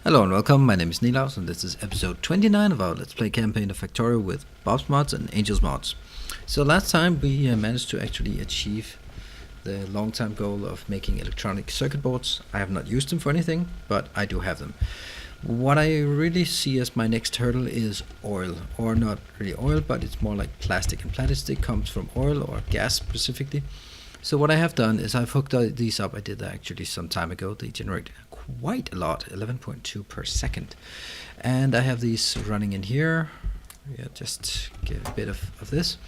Hello and welcome, my name is Nilaus and this is episode 29 of our Let's Play campaign of Factorio with Bob's Mods and Angel's Mods. So last time we managed to actually achieve the long time goal of making electronic circuit boards. I have not used them for anything, but I do have them. What I really see as my next hurdle is oil, or not really oil, but it's more like plastic, and plastic comes from oil or gas specifically. So what I have done is I've hooked these up. I did that actually some time ago. They generate quite a lot, 11.2 per second. And I have these running in here. Yeah, just get a bit of this.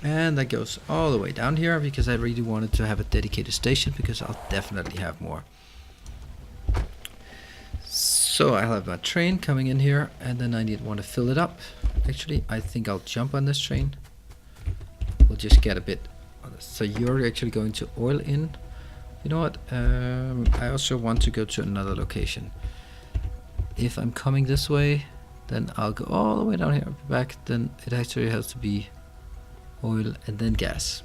And that goes all the way down here because I really wanted to have a dedicated station because I'll definitely have more. So I'll have my train coming in here and then I want to fill it up. Actually, I think I'll jump on this train. We'll just get a bit. So you're actually going to oil in. You know what? I also want to go to another location. If I'm coming this way, then I'll go all the way down here, back. Then it actually has to be oil and then gas.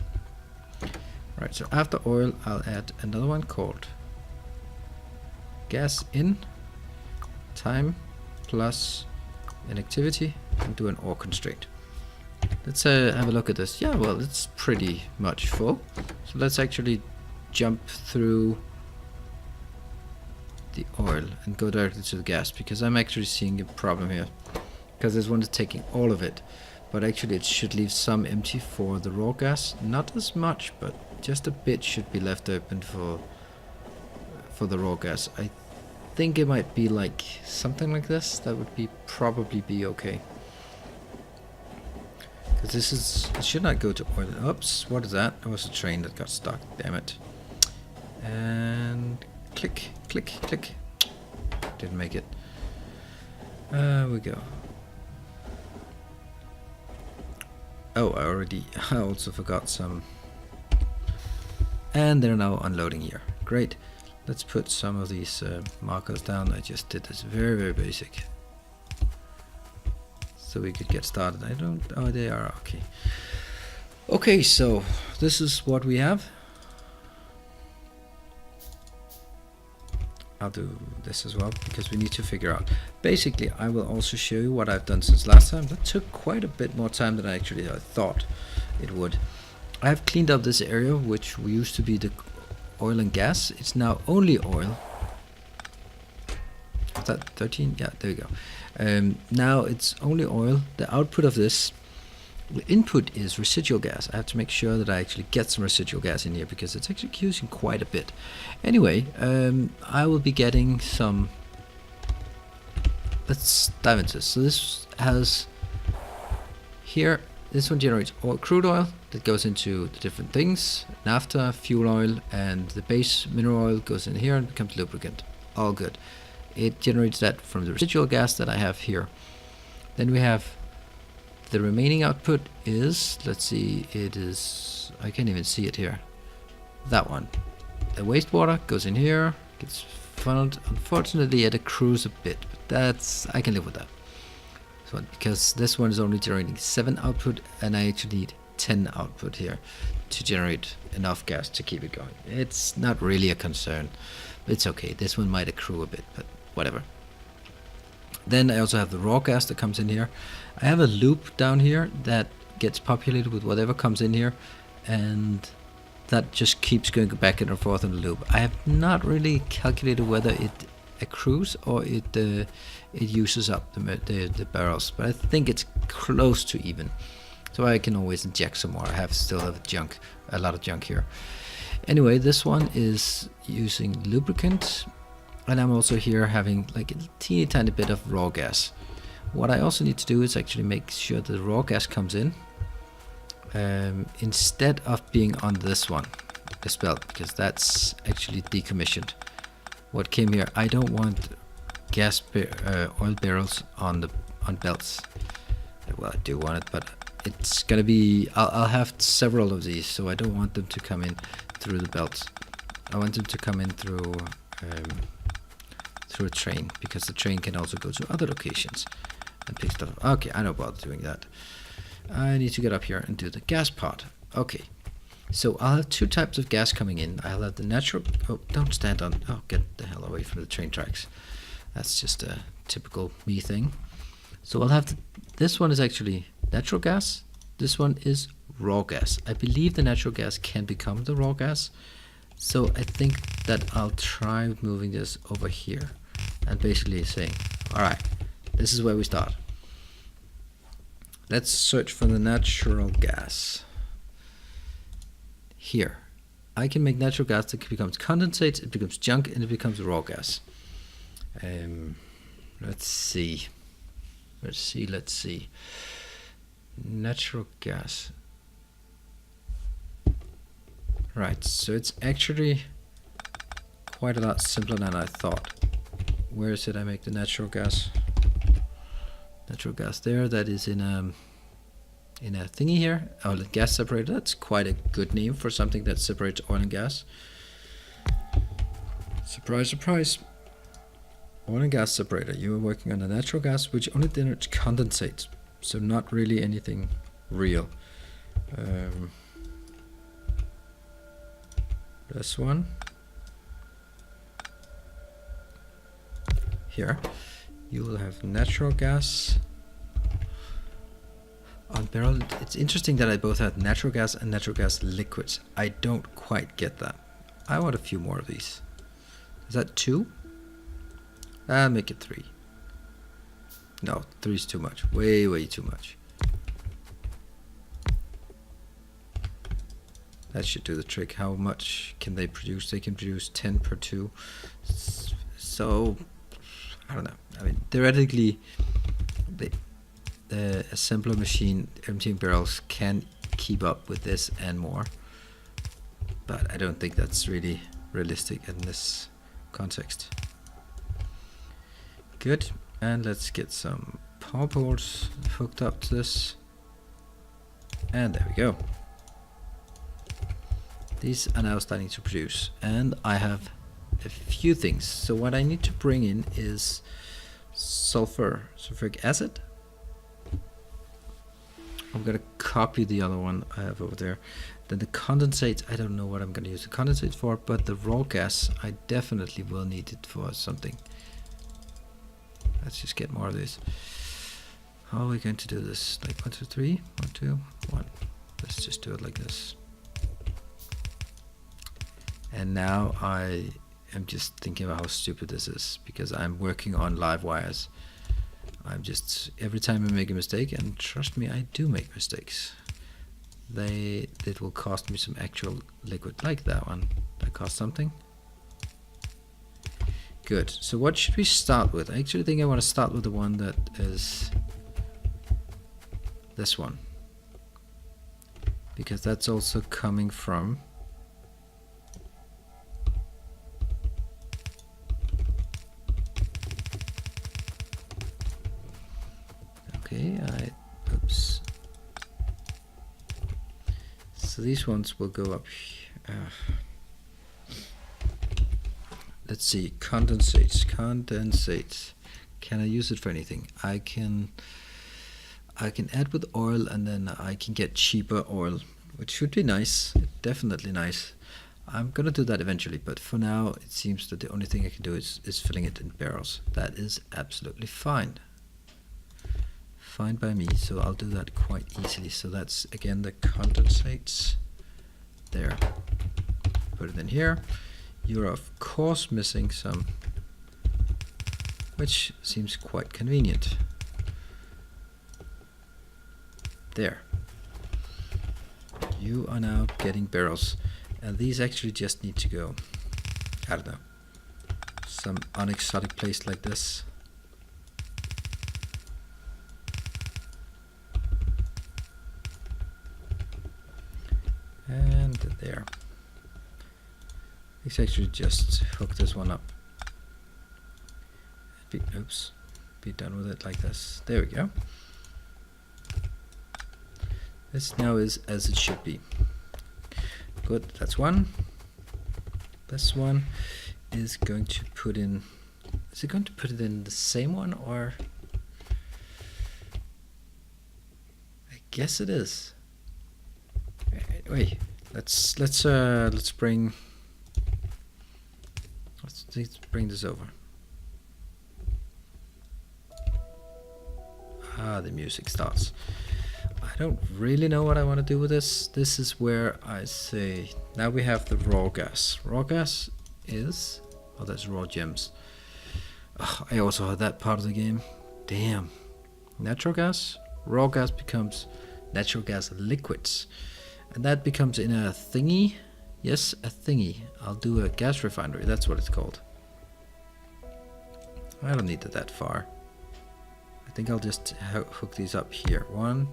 Right. So after oil, I'll add another one called gas in time plus an activity and do an OR constraint. Let's have a look at this. Yeah, well, it's pretty much full. So let's actually jump through the oil and go directly to the gas because I'm actually seeing a problem here. Because this one is taking all of it. But actually it should leave some empty for the raw gas. Not as much, but just a bit should be left open for the raw gas. I think it might be like something like this. That would probably be okay. Because it should not go to oil. Oops, what is that? It was a train that got stuck, damn it. And click, click, click. Didn't make it. We go. Oh, I also forgot some. And they're now unloading here. Great. Let's put some of these markers down. I just did this very, very basic. So we could get started. Oh, they are okay. Okay, so this is what we have. I'll do this as well because we need to figure out. Basically, I will also show you what I've done since last time. That took quite a bit more time than I thought it would. I have cleaned up this area, which used to be the oil and gas. It's now only oil. Is that 13? Yeah, there we go. Now it's only oil. The output of this, the input is residual gas. I have to make sure that I actually get some residual gas in here because it's actually using quite a bit. Anyway, I will be getting some. Let's dive into this. So this has here. This one generates crude oil that goes into the different things: naphtha, fuel oil, and the base mineral oil goes in here and becomes lubricant. All good. It generates that from the residual gas that I have here. Then we have the remaining output is, let's see, it is, I can't even see it here. That one. The wastewater goes in here, gets funneled. Unfortunately, it accrues a bit, but I can live with that. So because this one is only generating 7 output, and I actually need 10 output here to generate enough gas to keep it going. It's not really a concern. It's okay. This one might accrue a bit, but whatever. Then I also have the raw gas that comes in here. I have a loop down here that gets populated with whatever comes in here, and that just keeps going back and forth in the loop. I have not really calculated whether it accrues or it uses up the barrels, but I think it's close to even. So I can always inject some more. Still have a lot of junk here. Anyway, this one is using lubricant, and I'm also here having like a teeny tiny bit of raw gas. What I also need to do is actually make sure the raw gas comes in instead of being on this one, this belt, because that's actually decommissioned. What came here, I don't want oil barrels on belts. Well, I do want it, but it's gonna be, I'll have several of these, so I don't want them to come in through the belts. I want them to come in through a train, because the train can also go to other locations and pick stuff up. Okay, I know about doing that. I need to get up here and do the gas part. Okay, so I'll have 2 types of gas coming in. I'll have the natural, oh, don't stand on, oh, get the hell away from the train tracks. That's just a typical me thing. So I'll have this one is actually natural gas. This one is raw gas. I believe the natural gas can become the raw gas. So I think that I'll try moving this over here and basically saying, all right, this is where we start. Let's search for the natural gas. Here, I can make natural gas that becomes condensate, it becomes junk, and it becomes raw gas. Let's see. Natural gas. Right, so it's actually quite a lot simpler than I thought. Where is it I make the natural gas? Natural gas there, that is in a thingy here. Oh, the gas separator. That's quite a good name for something that separates oil and gas. Surprise, surprise. Oil and gas separator. You are working on a natural gas which only generates condensate, so not really anything real. This one here. You will have natural gas on barrel. It's interesting that I both have natural gas and natural gas liquids. I don't quite get that. I want a few more of these. Is that 2? I'll make it 3. No, 3 is too much. Way too much. That should do the trick. How much can they produce? They can produce 10 per 2. So I don't know. I mean, theoretically, the assembler machine emptying barrels can keep up with this and more, but I don't think that's really realistic in this context. Good, and let's get some power poles hooked up to this, and there we go. These are now starting to produce, and I have a few things. So what I need to bring in is sulfuric acid. I'm gonna copy the other one I have over there. Then the condensate, I don't know what I'm gonna use the condensate for, but the raw gas, I definitely will need it for something. Let's just get more of this. How are we going to do this? Like 1, 2, 3, 1, 2, 1. Let's just do it like this. And now I am just thinking about how stupid this is, because I'm working on live wires. I'm just, every time I make a mistake, and trust me, I do make mistakes, it will cost me some actual liquid, like that one. That cost something. Good. So what should we start with? I actually think I want to start with the one that is this one, because that's also coming from oops. So these ones will go up. Let's see, condensates. Can I use it for anything? I can add with oil, and then I can get cheaper oil, which should be nice. Definitely nice. I'm gonna do that eventually, but for now it seems that the only thing I can do is filling it in barrels. That is absolutely fine. Fine by me, so I'll do that quite easily. So that's again the condensates there. Put it in here. You're of course missing some, which seems quite convenient. There. You are now getting barrels, and these actually just need to go, I don't know, some unexotic place like this. And there. Let's actually just hook this one up. Oops. Be done with it like this. There we go. This now is as it should be. Good, that's one. This one is going to put in, is it going to put it in the same one, or? I guess it is. Wait, let's bring this over. The music starts. I don't really know what I want to do with this. This is where I say, now we have the raw gas. Raw gas is, oh, that's raw gems. Oh, I also had that part of the game. Damn. Natural gas. Raw gas becomes natural gas liquids. And that becomes in a thingy. Yes, a thingy. I'll do a gas refinery. That's what it's called. I don't need it that far. I think I'll just hook these up here. One.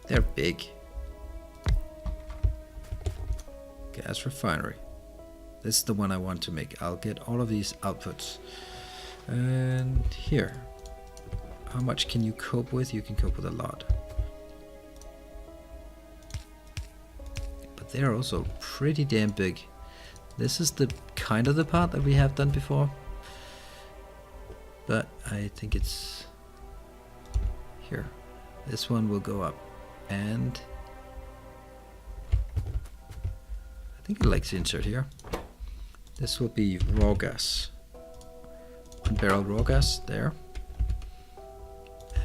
They're big. Gas refinery. This is the one I want to make. I'll get all of these outputs. And here. How much can you cope with? You can cope with a lot. But they're also pretty damn big. This is the kind of the part that we have done before. But I think it's here. This one will go up. And I think it likes to insert here. This will be raw gas. Unbarreled raw gas there.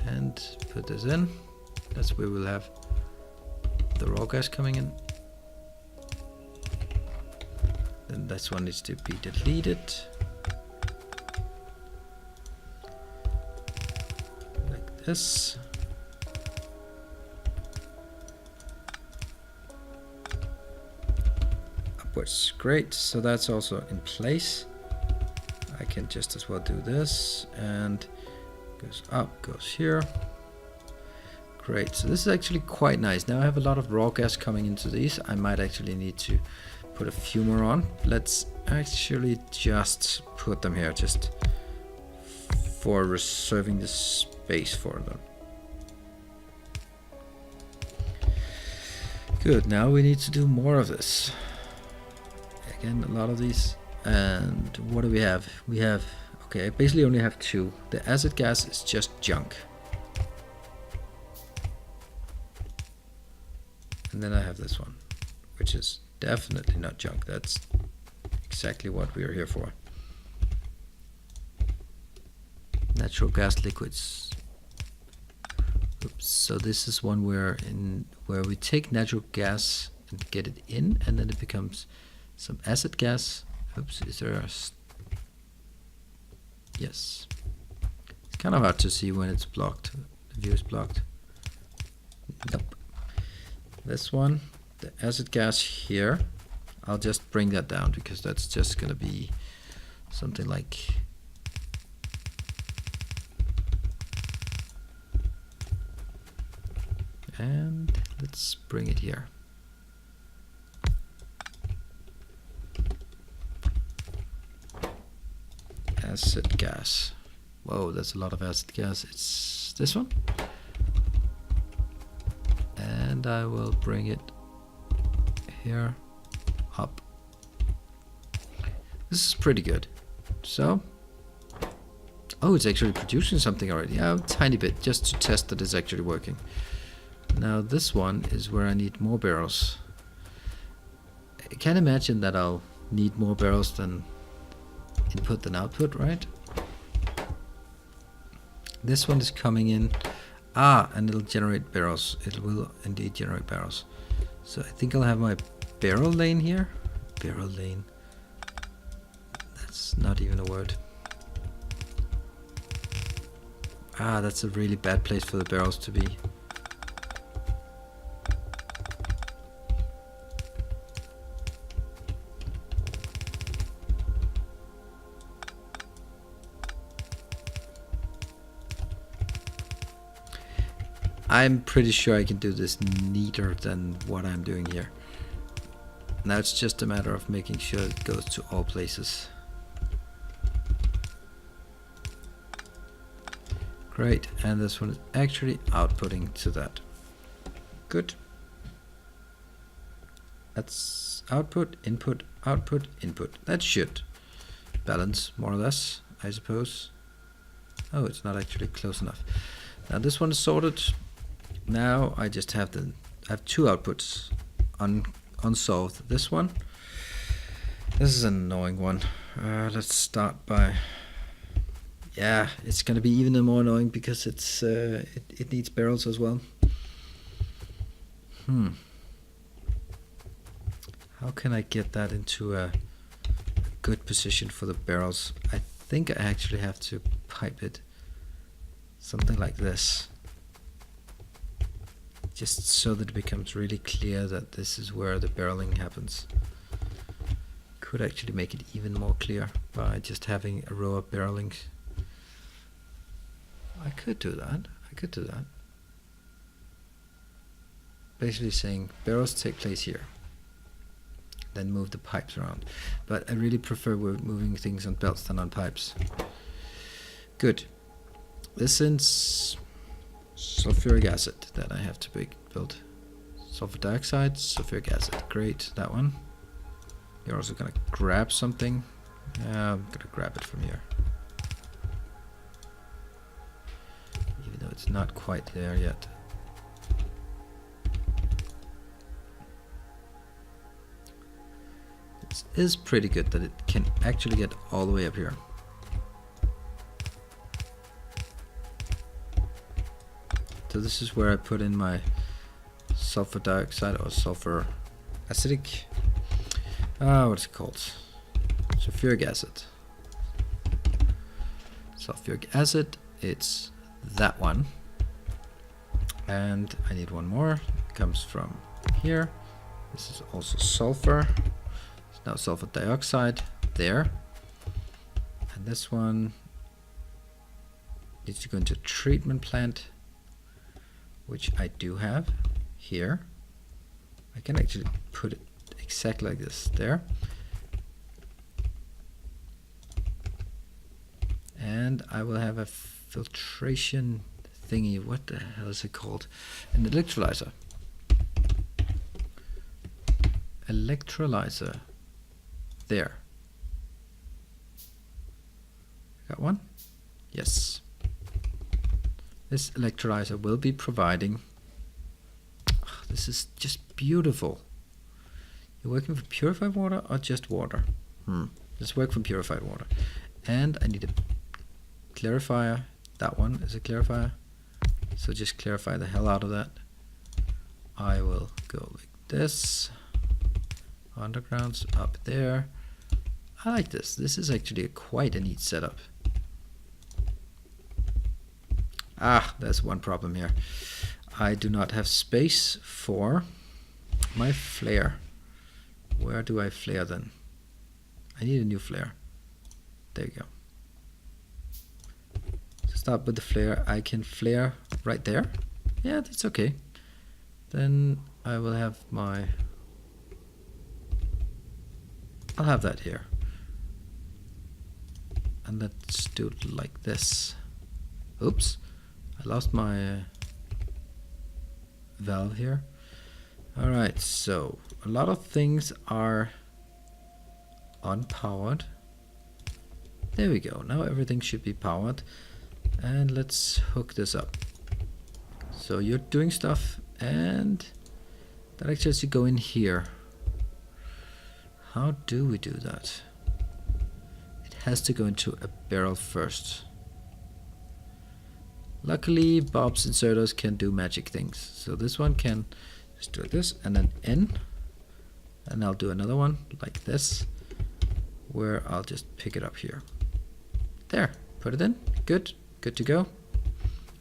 And put this in. That's where we'll have the raw gas coming in. Then this one needs to be deleted. Like this. Upwards, great. So that's also in place. I can just as well do this, and goes up, goes here. Great, so this is actually quite nice. Now I have a lot of raw gas coming into these. I might actually need to put a few more on. Let's actually just put them here, just for reserving the space for them. Good, now we need to do more of this. Again, a lot of these. And what do we have? We have, okay, I basically only have two. The acid gas is just junk. And then I have this one, which is definitely not junk. That's exactly what we are here for. Natural gas liquids. Oops. So this is one where we take natural gas and get it in, and then it becomes some acid gas. Oops, is there a... Yes. It's kind of hard to see when it's blocked. The view is blocked. Nope. This one, the acid gas here, I'll just bring that down because that's just gonna be something like... And let's bring it here. Acid gas. Whoa, that's a lot of acid gas. It's this one. And I will bring it here up. This is pretty good. So, oh, it's actually producing something already. Yeah, a tiny bit, just to test that it's actually working. Now this one is where I need more barrels. I can't imagine that I'll need more barrels than input than output, right? This one is coming in. And it'll generate barrels. It will indeed generate barrels. So I think I'll have my barrel lane here. Barrel lane. That's not even a word. That's a really bad place for the barrels to be. I'm pretty sure I can do this neater than what I'm doing here. Now it's just a matter of making sure it goes to all places. Great, and this one is actually outputting to that. Good. That's output, input, output, input. That should balance more or less, I suppose. Oh, it's not actually close enough. Now this one is sorted. Now I just have two outputs unsolved. This one. This is an annoying one. Let's start by yeah, it's gonna be even more annoying because it's it needs barrels as well. How can I get that into a good position for the barrels? I think I actually have to pipe it something like this, just so that it becomes really clear that this is where the barreling happens. Could actually make it even more clear by just having a row of barrelings. I could do that. Basically saying barrels take place here, then move the pipes around. But I really prefer moving things on belts than on pipes. Good. This is sulfuric acid that I have to build. Sulfur dioxide, sulfuric acid. Great, that one. You're also gonna grab something. I'm gonna grab it from here. Even though it's not quite there yet. It is pretty good that it can actually get all the way up here. So this is where I put in my sulfur dioxide or sulfur acidic, what's it called? Sulfuric acid. Sulfuric acid, it's that one. And I need one more. It comes from here. This is also sulfur. It's now sulfur dioxide there. And this one needs to go into a treatment plant, which I do have here. I can actually put it exactly like this there. And I will have a filtration thingy. What the hell is it called? An electrolyzer. Electrolyzer. There. Got one? Yes. This electrolyzer will be providing. Oh, this is just beautiful. You're working for purified water or just water? Let's work for purified water. And I need a clarifier. That one is a clarifier. So just clarify the hell out of that. I will go like this. Undergrounds up there. I like this. This is actually quite a neat setup. Ah, there's one problem here. I do not have space for my flare. Where do I flare then? I need a new flare. There you go. To start with the flare, I can flare right there. Yeah, that's okay. Then I will have my... I'll have that here. And let's do it like this. Oops. I lost my valve here. Alright, so a lot of things are unpowered. There we go. Now everything should be powered. And let's hook this up. So you're doing stuff and that actually has to go in here. How do we do that? It has to go into a barrel first. Luckily, Bob's inserters can do magic things. So this one can just do this and then in. And I'll do another one like this, where I'll just pick it up here. There, put it in. Good, good to go.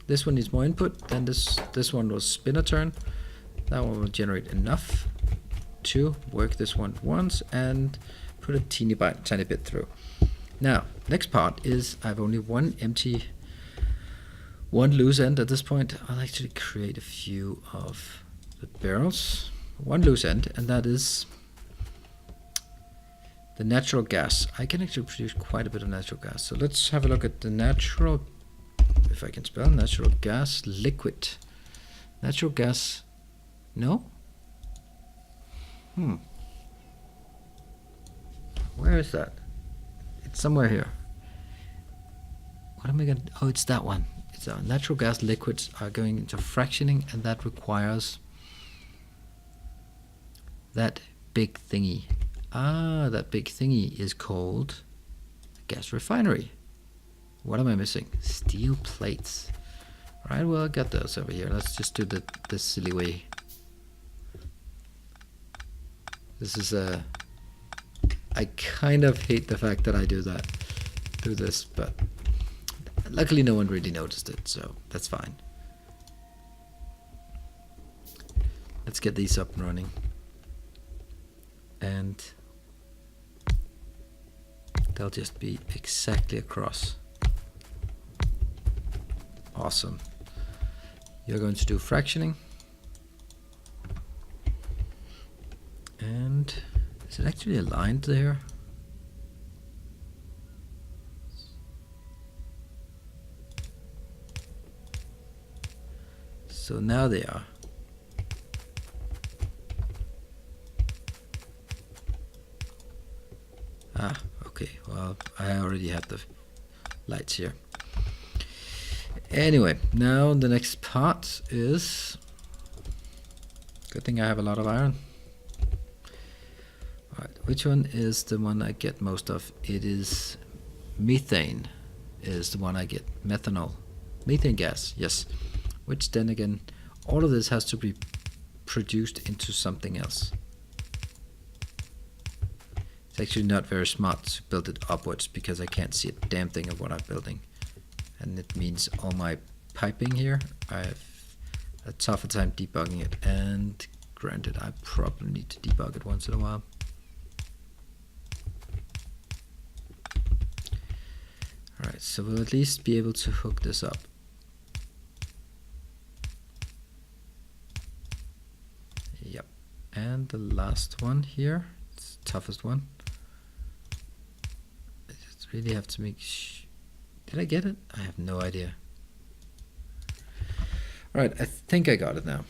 This one needs more input. Then this one will spin a turn. That one will generate enough to work this one once and put a tiny bit through. Now, next part is I have only one loose end at this point. I'll actually create a few of the barrels. One loose end, and that is the natural gas. I can actually produce quite a bit of natural gas. So let's have a look at the natural, if I can spell, natural gas liquid. Natural gas, no? Where is that? It's somewhere here. What am I gonna, oh, it's that one. It's natural gas liquids are going into fractioning, and that requires that big thingy. Ah, that big thingy is called a gas refinery. What am I missing? Steel plates. Right, well, I got those over here. Let's just do the silly way. This is a... I kind of hate the fact that I do this, but luckily no one really noticed it, so that's fine. Let's get these up and running. And they'll just be exactly across. Awesome. You're going to do fractioning. And is it actually aligned there? So now they are. Ah, okay. Well, I already have the lights here. Anyway, now the next part is... Good thing I have a lot of iron. Alright, which one is the one I get most of? It is methane is the one I get. Methanol. Methane gas, yes. Which then again, all of this has to be produced into something else. It's actually not very smart to build it upwards because I can't see a damn thing of what I'm building. And it means all my piping here, I have a tougher time debugging it. And granted, I probably need to debug it once in a while. Alright, so we'll at least be able to hook this up. Yep. And the last one here, it's the toughest one. I just really have to make did I get it? I have no idea. Alright, I think I got it now.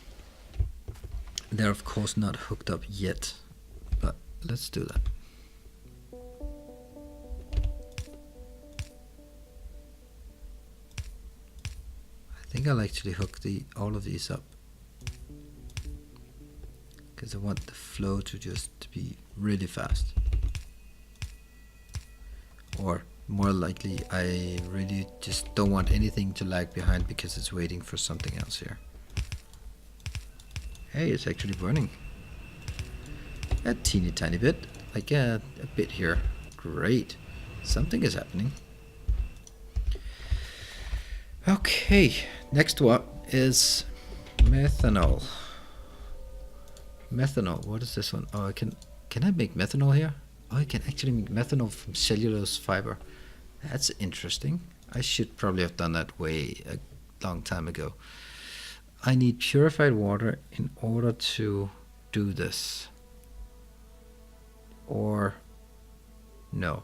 They're of course not hooked up yet, but let's do that. I think I'll actually hook all of these up because I want the flow to just be really fast. Or more likely, I really just don't want anything to lag behind because it's waiting for something else here. Hey, it's actually burning. A teeny tiny bit, like a bit here. Great, something is happening. Okay, next one is methanol. Methanol, what is this one? Oh, can I make methanol here? Oh, I can actually make methanol from cellulose fiber. That's interesting. I should probably have done that way a long time ago. I need purified water in order to do this. Or no.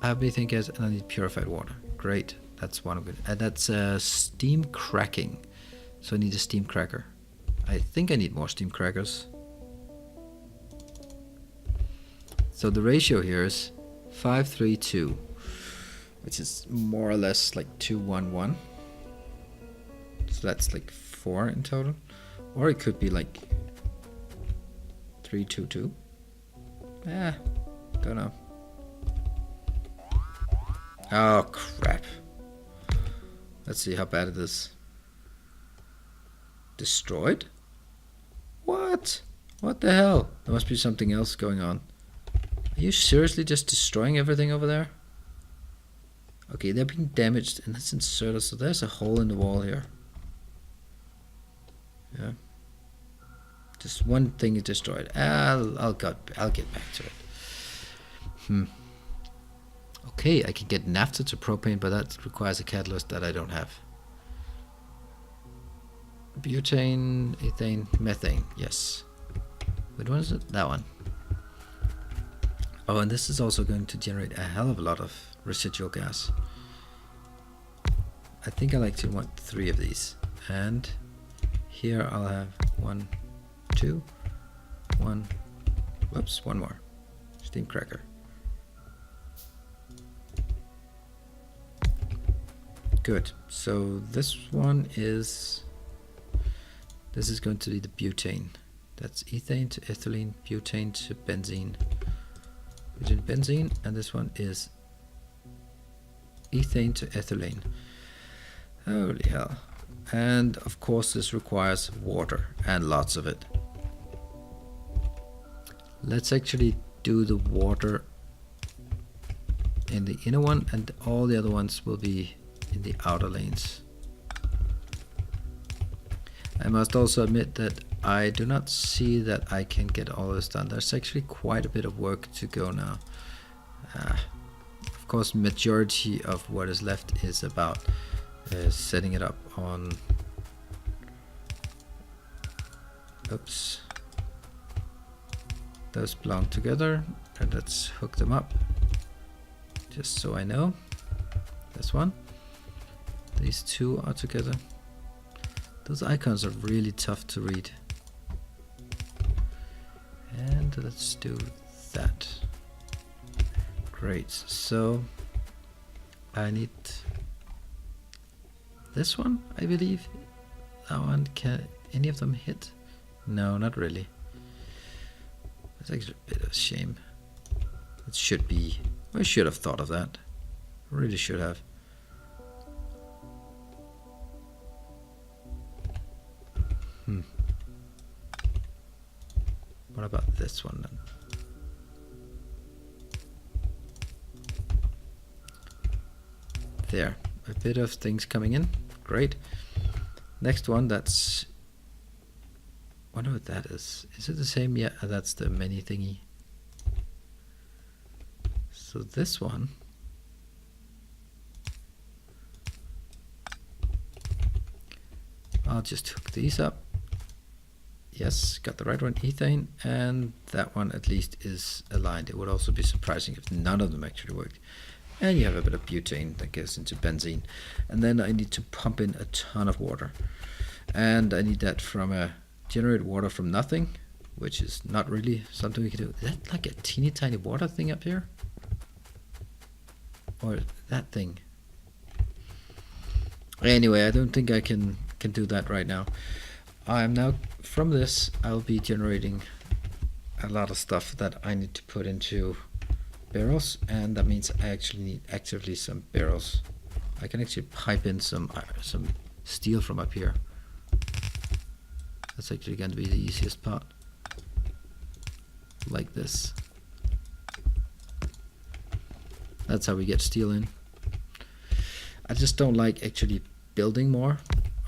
How many think is I need purified water? Great. That's one of it. And that's steam cracking. So I need a steam cracker. I think I need more steam crackers. So the ratio here is 5:3:2, which is more or less like 2:1:1. So that's like 4 in total. Or it could be like 3:2:2. Don't know. Oh crap. Let's see how bad it is. Destroyed? What? What the hell? There must be something else going on. Are you seriously just destroying everything over there? Okay, they're being damaged, and that's inserted, so there's a hole in the wall here. Yeah. Just one thing is destroyed. I'll get back to it. Okay, I can get naphtha to propane, but that requires a catalyst that I don't have. Butane, ethane, methane. Yes. Which one is it? That one. Oh, and this is also going to generate a hell of a lot of residual gas. I think I'll actually want 3 of these. And here I'll have 1, 2, 1. Whoops, one more. Steam cracker. Good. So this one is... This is going to be the butane. That's ethane to ethylene, butane to benzene. Benzene, and this one is ethane to ethylene. Holy hell. And of course this requires water, and lots of it. Let's actually do the water in the inner one, and all the other ones will be in the outer lanes. I must also admit that I do not see that I can get all this done. There's actually quite a bit of work to go now. Of course, majority of what is left is about setting it up on... Oops. Those belong together, and let's hook them up. Just so I know. This one. These two are together. Those icons are really tough to read. And let's do that. Great. So I need this one, I believe. That one, can any of them hit? No, not really. That's actually a bit of a shame. It should be. I should have thought of that. I really should have. What about this one then? There, a bit of things coming in. Great. Next one, that's... wonder what that is. Is it the same? Yeah, that's the mini thingy. So this one... I'll just hook these up. Yes, got the right one, ethane, and that one at least is aligned. It would also be surprising if none of them actually worked. And you have a bit of butane that goes into benzene. And then I need to pump in a ton of water. And I need that from a generate water from nothing, which is not really something we can do. Is that like a teeny tiny water thing up here? Or that thing? Anyway, I don't think I can do that right now. I'm now, from this, I'll be generating a lot of stuff that I need to put into barrels, and that means I actually need actively some barrels. I can actually pipe in some steel from up here. That's actually going to be the easiest part. Like this. That's how we get steel in. I just don't like actually building more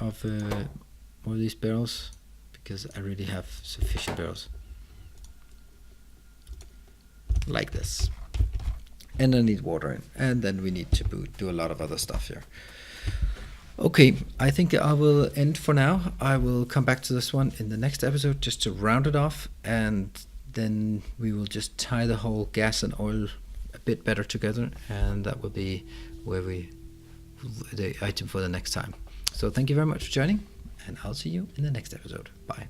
of these barrels, because I really have sufficient barrels. Like this. And I need water in, and then we need to do a lot of other stuff here. Okay, I think I will end for now. I will come back to this one in the next episode just to round it off, and then we will just tie the whole gas and oil a bit better together, and that will be where the item for the next time. So thank you very much for joining, and I'll see you in the next episode. Bye.